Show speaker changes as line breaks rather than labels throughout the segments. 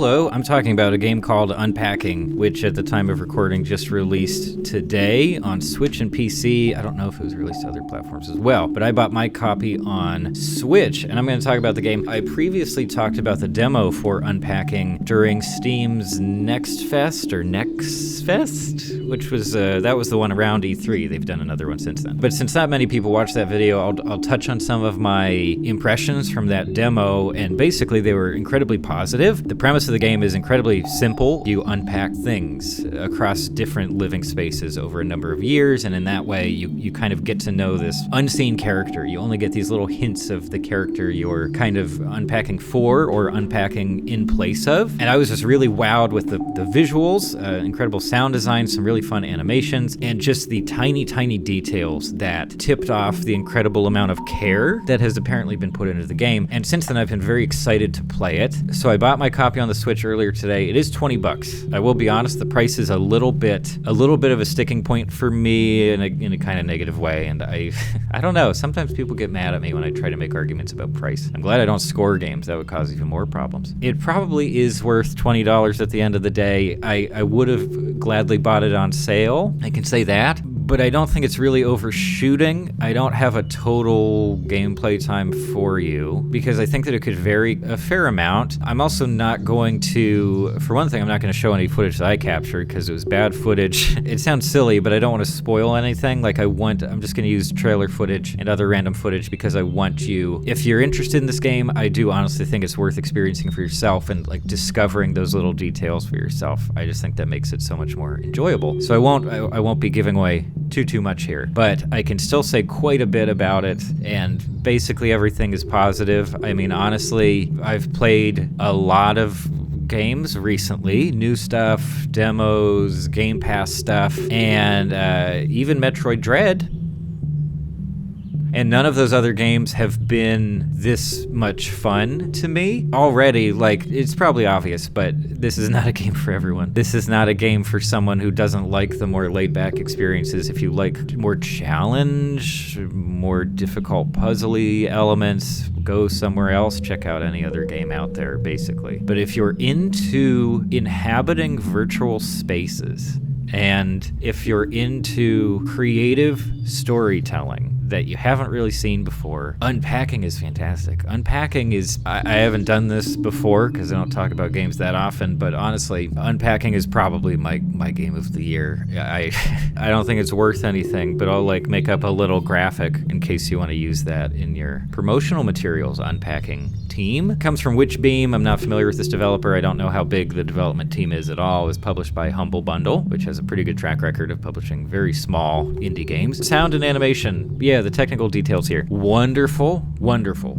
Hello, I'm talking about a game called Unpacking, which at the time of recording just released today on Switch and PC. I don't know if it was released to other platforms as well, but I bought my copy on Switch, and I'm going to talk about the game. I previously talked about the demo for Unpacking during Steam's Next Fest, which was, that was the one around E3. They've done another one since then. But since not many people watched that video, I'll touch on some of my impressions from that demo, and basically they were incredibly positive. The premise of the game is incredibly simple. You unpack things across different living spaces over a number of years, and in that way you kind of get to know this unseen character. You only get these little hints of the character you're kind of unpacking for or unpacking in place of. And I was just really wowed with the visuals, incredible sound design, some really fun animations, and just the tiny details that tipped off the incredible amount of care that has apparently been put into the game. And since then I've been very excited to play it. So I bought my copy on the Switch earlier today. It is $20. I will be honest, the price is a little bit of a sticking point for me in a kind of negative way, and I don't know, sometimes people get mad at me when I try to make arguments about price. I'm glad I don't score games. That would cause even more problems. It probably is worth $20 at the end of the day. I would have gladly bought it on sale, I can say that, but I don't think it's really overshooting. I don't have a total gameplay time for you because I think that it could vary a fair amount. I'm also not going to, for one thing, I'm not going to show any footage that I captured because it was bad footage. It sounds silly, but I don't want to spoil anything. I'm just going to use trailer footage and other random footage because I want you, if you're interested in this game, I do honestly think it's worth experiencing for yourself and like discovering those little details for yourself. I just think that makes it so much more enjoyable. So I won't be giving away too much here, but I can still say quite a bit about it, and basically everything is positive. I mean, honestly, I've played a lot of games recently, new stuff, demos, Game Pass stuff, and even Metroid Dread. And none of those other games have been this much fun to me. Already, it's probably obvious, but this is not a game for everyone. This is not a game for someone who doesn't like the more laid-back experiences. If you like more challenge, more difficult puzzly elements, go somewhere else. Check out any other game out there, basically. But if you're into inhabiting virtual spaces, and if you're into creative storytelling that you haven't really seen before, Unpacking is fantastic. Unpacking is, I haven't done this before because I don't talk about games that often, but honestly, Unpacking is probably my game of the year. I don't think it's worth anything, but I'll make up a little graphic in case you want to use that in your promotional materials. Unpacking team comes from Witchbeam. I'm not familiar with this developer. I don't know how big the development team is at all. It was published by Humble Bundle, which has a pretty good track record of publishing very small indie games. Sound and animation. Yeah, the technical details here. Wonderful.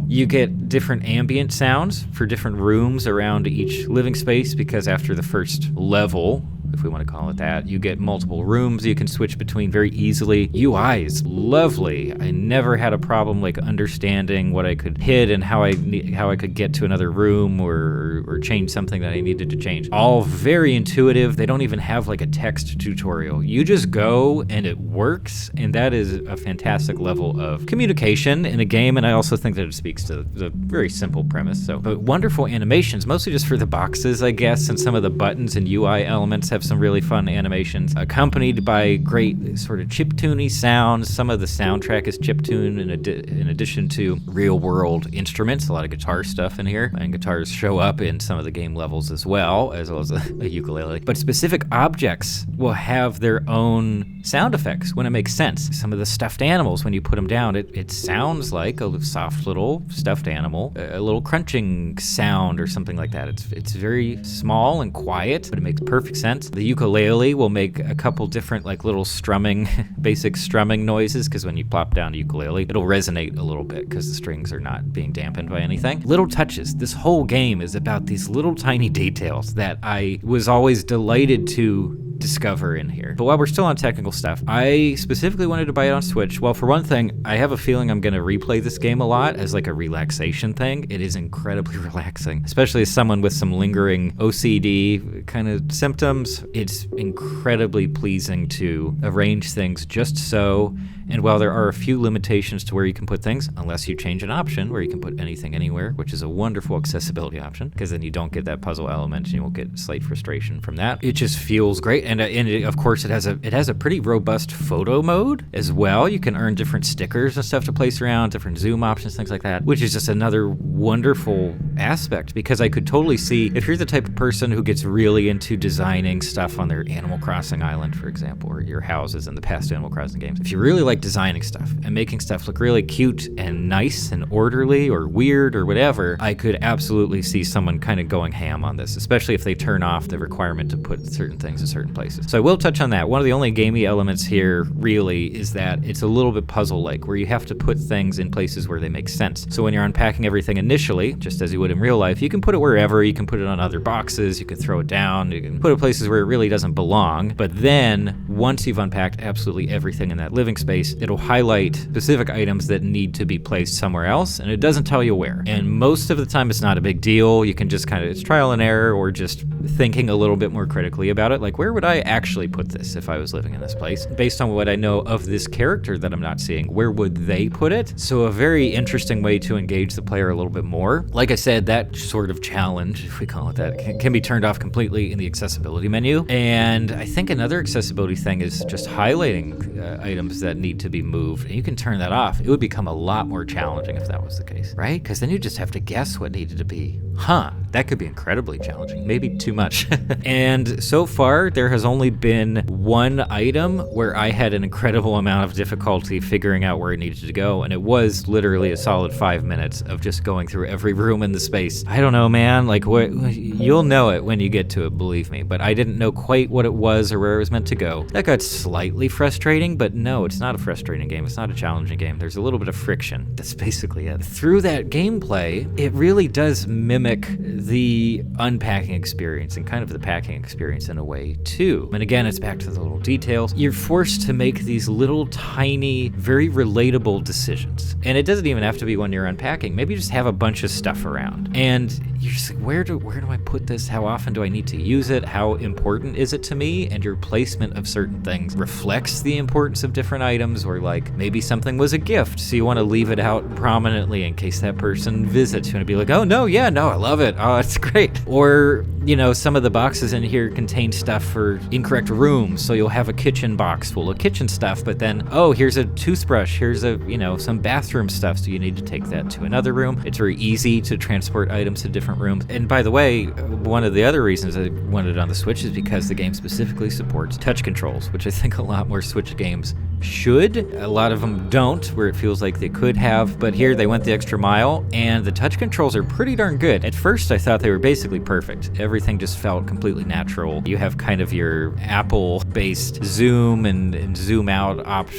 You get different ambient sounds for different rooms around each living space because after the first level, if we want to call it that, you get multiple rooms you can switch between very easily. UI is lovely. I never had a problem understanding what I could hit and how I could get to another room or change something that I needed to change. All very intuitive. They don't even have a text tutorial. You just go and it works, and that is a fantastic level of communication in a game, and I also think that it speaks to the very simple premise. But wonderful animations, mostly just for the boxes, I guess, and some of the buttons and UI elements have some really fun animations, accompanied by great sort of chiptune-y sounds. Some of the soundtrack is chiptune in addition to real-world instruments, a lot of guitar stuff in here, and guitars show up in some of the game levels as well as a ukulele. But specific objects will have their own sound effects when it makes sense. Some of the stuffed animals, when you put them down, it sounds like a soft little stuffed animal, a little crunching sound or something like that. It's very small and quiet, but it makes perfect sense. The ukulele will make a couple different little strumming, basic strumming noises, because when you plop down a ukulele, it'll resonate a little bit because the strings are not being dampened by anything. Little touches. This whole game is about these little tiny details that I was always delighted to discover in here. But while we're still on technical stuff, I specifically wanted to buy it on Switch. Well, for one thing, I have a feeling I'm going to replay this game a lot as a relaxation thing. It is incredibly relaxing, especially as someone with some lingering OCD kind of symptoms. It's incredibly pleasing to arrange things just so And while there are a few limitations to where you can put things, unless you change an option where you can put anything anywhere, which is a wonderful accessibility option, because then you don't get that puzzle element and you won't get slight frustration from that. It just feels great. And of course, it has a pretty robust photo mode as well. You can earn different stickers and stuff to place around, different zoom options, things like that, which is just another wonderful aspect, because I could totally see if you're the type of person who gets really into designing stuff on their Animal Crossing island, for example, or your houses in the past Animal Crossing games. If you really like designing stuff and making stuff look really cute and nice and orderly or weird or whatever, I could absolutely see someone kind of going ham on this, especially if they turn off the requirement to put certain things in certain places. So I will touch on that. One of the only gamey elements here really is that it's a little bit puzzle-like, where you have to put things in places where they make sense. So when you're unpacking everything initially, just as you would in real life, you can put it wherever, you can put it on other boxes, you can throw it down, you can put it places where it really doesn't belong. But then, once you've unpacked absolutely everything in that living space, it'll highlight specific items that need to be placed somewhere else, and it doesn't tell you where. And most of the time, it's not a big deal. You can just it's trial and error, or just thinking a little bit more critically about it. Like, where would I actually put this if I was living in this place? Based on what I know of this character that I'm not seeing, where would they put it? So a very interesting way to engage the player a little bit more. Like I said, that sort of challenge, if we call it that, can be turned off completely in the accessibility menu. And I think another accessibility thing is just highlighting items that need to be moved. And you can turn that off. It would become a lot more challenging if that was the case, right? Because then you just have to guess what needed to be. That could be incredibly challenging, maybe too much. And so far, there has only been one item where I had an incredible amount of difficulty figuring out where it needed to go, and it was literally a solid 5 minutes of just going through every room in the space. I don't know, man, like, you'll know it when you get to it, believe me, but I didn't know quite what it was or where it was meant to go. That got slightly frustrating, but no, it's not a frustrating game. It's not a challenging game. There's a little bit of friction. That's basically it. Through that gameplay, it really does mimic the unpacking experience and kind of the packing experience in a way too. And again, it's back to the little details. You're forced to make these little tiny, very relatable decisions. And it doesn't even have to be when you're unpacking. Maybe you just have a bunch of stuff around and you're just like, where do I put this? How often do I need to use it? How important is it to me? And your placement of certain things reflects the importance of different items, or like maybe something was a gift, so you want to leave it out prominently in case that person visits. You want to be like, oh no, yeah, no, I love it. Oh, it's great. Or, some of the boxes in here contain stuff for incorrect rooms, so you'll have a kitchen box full of kitchen stuff, but then, oh, here's a toothbrush, here's some bathroom stuff, so you need to take that to another room. It's very easy to transport items to different rooms. And by the way, one of the other reasons I wanted it on the Switch is because the game specifically supports touch controls, which I think a lot more Switch games should. A lot of them don't, where it feels like they could have, but here they went the extra mile, and the touch controls are pretty darn good. At first, I thought they were basically perfect. Everything just felt completely natural. You have kind of your Apple-based zoom and zoom out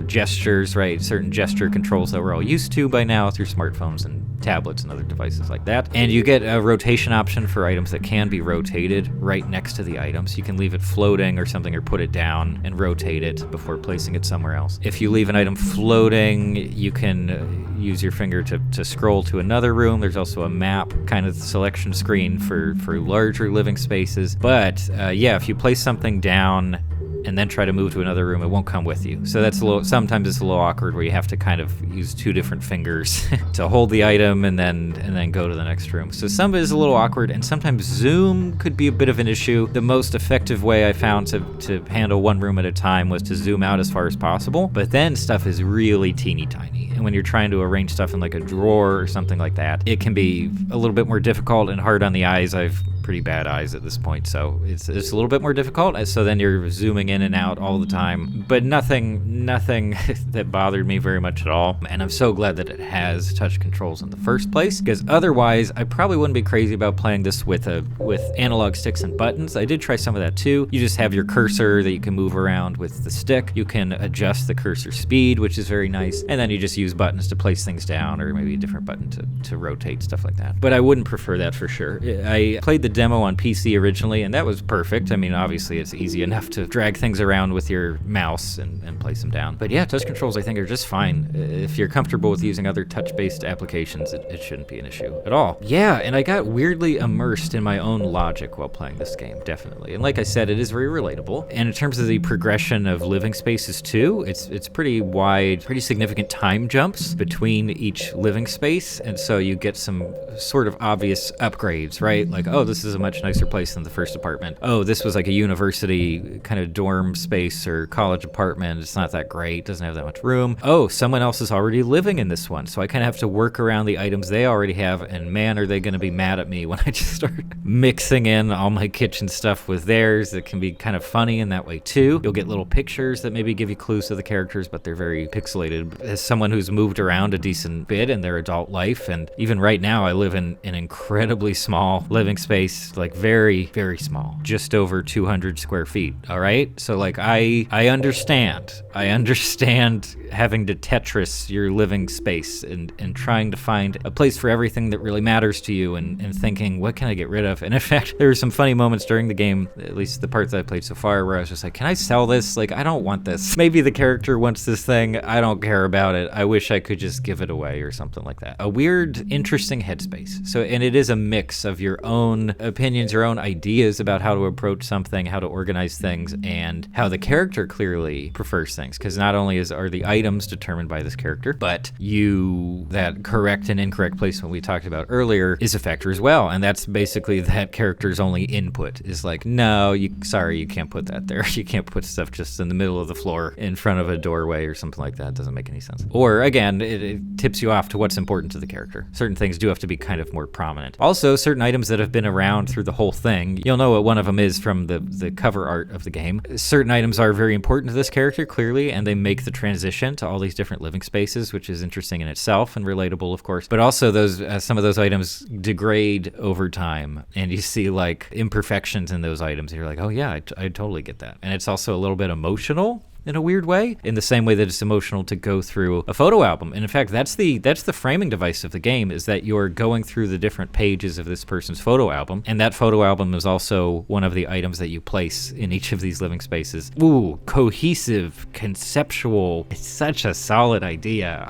gestures, right? Certain gesture controls that we're all used to by now through smartphones and tablets and other devices like that. And you get a rotation option for items that can be rotated right next to the items. You can leave it floating or something, or put it down and rotate it before placing it somewhere else. If you leave an item floating, you can use your finger to scroll to another room. There's also a map kind of selection screen for larger living spaces. But if you place something down and then try to move to another room, it won't come with you. So sometimes it's a little awkward, where you have to kind of use two different fingers to hold the item and then go to the next room. So some of it is a little awkward, and sometimes zoom could be a bit of an issue. The most effective way I found to handle one room at a time was to zoom out as far as possible, but then stuff is really teeny tiny. And when you're trying to arrange stuff in like a drawer or something like that, it can be a little bit more difficult and hard on the eyes. I've pretty bad eyes at this point, so it's a little bit more difficult. So then you're zooming in and out all the time, but nothing that bothered me very much at all. And I'm so glad that it has touch controls in the first place, because otherwise I probably wouldn't be crazy about playing this with analog sticks and buttons. I did try some of that too. You just have your cursor that you can move around with the stick. You can adjust the cursor speed, which is very nice, and then you just use buttons to place things down, or maybe a different button to rotate, stuff like that. But I wouldn't prefer that for sure. I played the demo on PC originally, and that was perfect. I mean, obviously it's easy enough to drag things around with your mouse and place them down. But yeah, touch controls I think are just fine. If you're comfortable with using other touch-based applications, it shouldn't be an issue at all. Yeah, and I got weirdly immersed in my own logic while playing this game, definitely. And like I said, it is very relatable. And in terms of the progression of living spaces too, it's pretty wide, pretty significant time jumps between each living space. And so you get some sort of obvious upgrades, right? Like, oh, this is a much nicer place than the first apartment. Oh, this was like a university kind of dorm space or college apartment. It's not that great, doesn't have that much room. Oh, someone else is already living in this one. So I kind of have to work around the items they already have, and man, are they going to be mad at me when I just start mixing in all my kitchen stuff with theirs. It can be kind of funny in that way too. You'll get little pictures that maybe give you clues to the characters, but they're very pixelated. As someone who's moved around a decent bit in their adult life, and even right now I live in an incredibly small living space, like very, very small, just over 200 square feet, all right? So like I understand having to Tetris your living space and trying to find a place for everything that really matters to you and thinking, what can I get rid of? And in fact, there were some funny moments during the game, at least the parts that I played so far, where I was just like, can I sell this? Like, I don't want this. Maybe the character wants this thing. I don't care about it. I wish I could just give it away or something like that. A weird, interesting headspace. So, and it is a mix of your own opinions, your own ideas about how to approach something, how to organize things, and how the character clearly prefers things. Because not only are the items determined by this character, but that correct and incorrect placement we talked about earlier is a factor as well. And that's basically that character's only input is like, no, sorry, you can't put that there. You can't put stuff just in the middle of the floor in front of a doorway or something like that. It doesn't make any sense. Or again, it tips you off to what's important to the character. Certain things do have to be kind of more prominent. Also, certain items that have been around through the whole thing, you'll know what one of them is from the cover art of the game. Certain items are very important to this character, clearly, and they make the transition to all these different living spaces, which is interesting in itself and relatable, of course. But also some of those items degrade over time, and you see like imperfections in those items, and you're like, oh yeah, I totally get that. And it's also a little bit emotional in a weird way, in the same way that it's emotional to go through a photo album. And in fact, that's the framing device of the game, is that you're going through the different pages of this person's photo album, and that photo album is also one of the items that you place in each of these living spaces. Ooh, cohesive, conceptual. It's such a solid idea.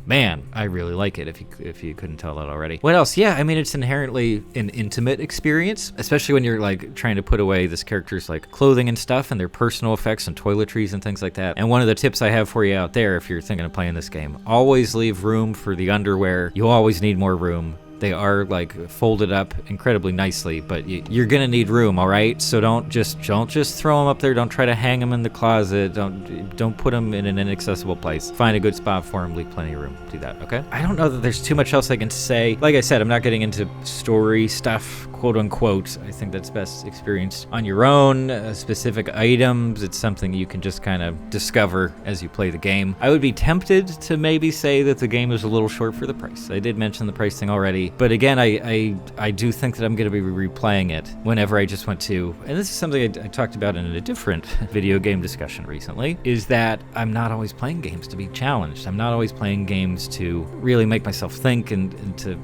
Man, I really like it, if you couldn't tell that already. What else? Yeah, I mean, it's inherently an intimate experience, especially when you're like trying to put away this character's like clothing and stuff and their personal effects and toiletries and things like that. And one of the tips I have for you out there, if you're thinking of playing this game, always leave room for the underwear. You always need more room. They are like folded up incredibly nicely, but you're gonna need room, all right? So don't just throw them up there. Don't try to hang them in the closet. Don't put them in an inaccessible place. Find a good spot for them. Leave plenty of room. Do that, okay? I don't know that there's too much else I can say. Like I said, I'm not getting into story stuff, quote unquote. I think that's best experienced on your own. Specific items, it's something you can just kind of discover as you play the game. I would be tempted to maybe say that the game is a little short for the price. I did mention the price thing already. But again, I do think that I'm going to be replaying it whenever I just want to. And this is something I talked about in a different video game discussion recently, is that I'm not always playing games to be challenged. I'm not always playing games to really make myself think and to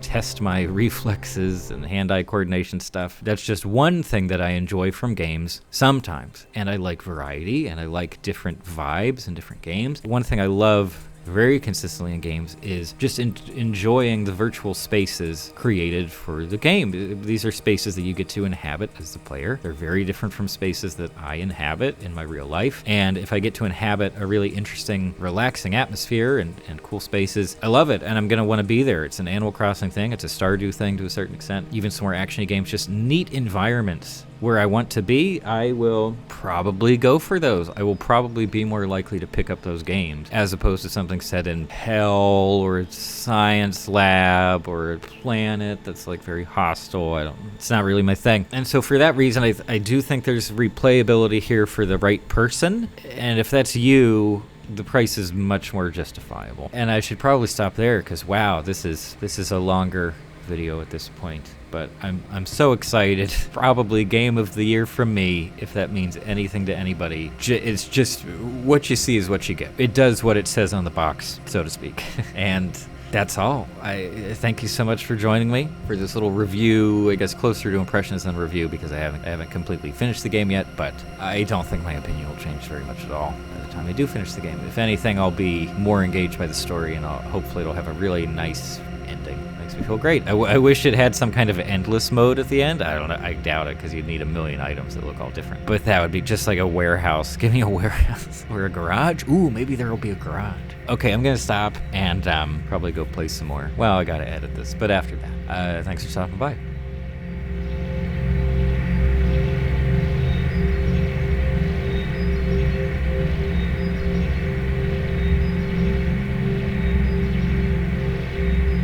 test my reflexes and hand-eye coordination stuff. That's just one thing that I enjoy from games sometimes. And I like variety, and I like different vibes and different games. One thing I love very consistently in games is just enjoying the virtual spaces created for the game. These are spaces that you get to inhabit as the player. They're very different from spaces that I inhabit in my real life. And if I get to inhabit a really interesting, relaxing atmosphere and cool spaces, I love it, and I'm going to want to be there. It's an Animal Crossing thing. It's a Stardew thing to a certain extent. Even some more action-y games, just neat environments where I want to be. I will probably go for those. I will probably be more likely to pick up those games as opposed to something set in hell or a science lab or a planet that's like very hostile. It's not really my thing. And so for that reason, I do think there's replayability here for the right person. And if that's you, the price is much more justifiable. And I should probably stop there because wow, this is a longer video at this point. But I'm so excited. Probably game of the year from me, if that means anything to anybody. It's just what you see is what you get. It does what it says on the box, so to speak. And That's all. I thank you so much for joining me for this little review. I guess closer to impressions than review, because I haven't completely finished the game yet. But I don't think my opinion will change very much at all by the time I do finish the game. If anything, I'll be more engaged by the story, and hopefully it'll have a really nice ending. Makes me feel great. I wish it had some kind of endless mode at the end. I don't know. I doubt it, because you'd need a million items that look all different. But that would be just like a warehouse. Give me a warehouse or a garage. Ooh, maybe there will be a garage. Okay, I'm gonna stop and probably go play some more. Well, I gotta edit this, but after that, thanks for stopping by.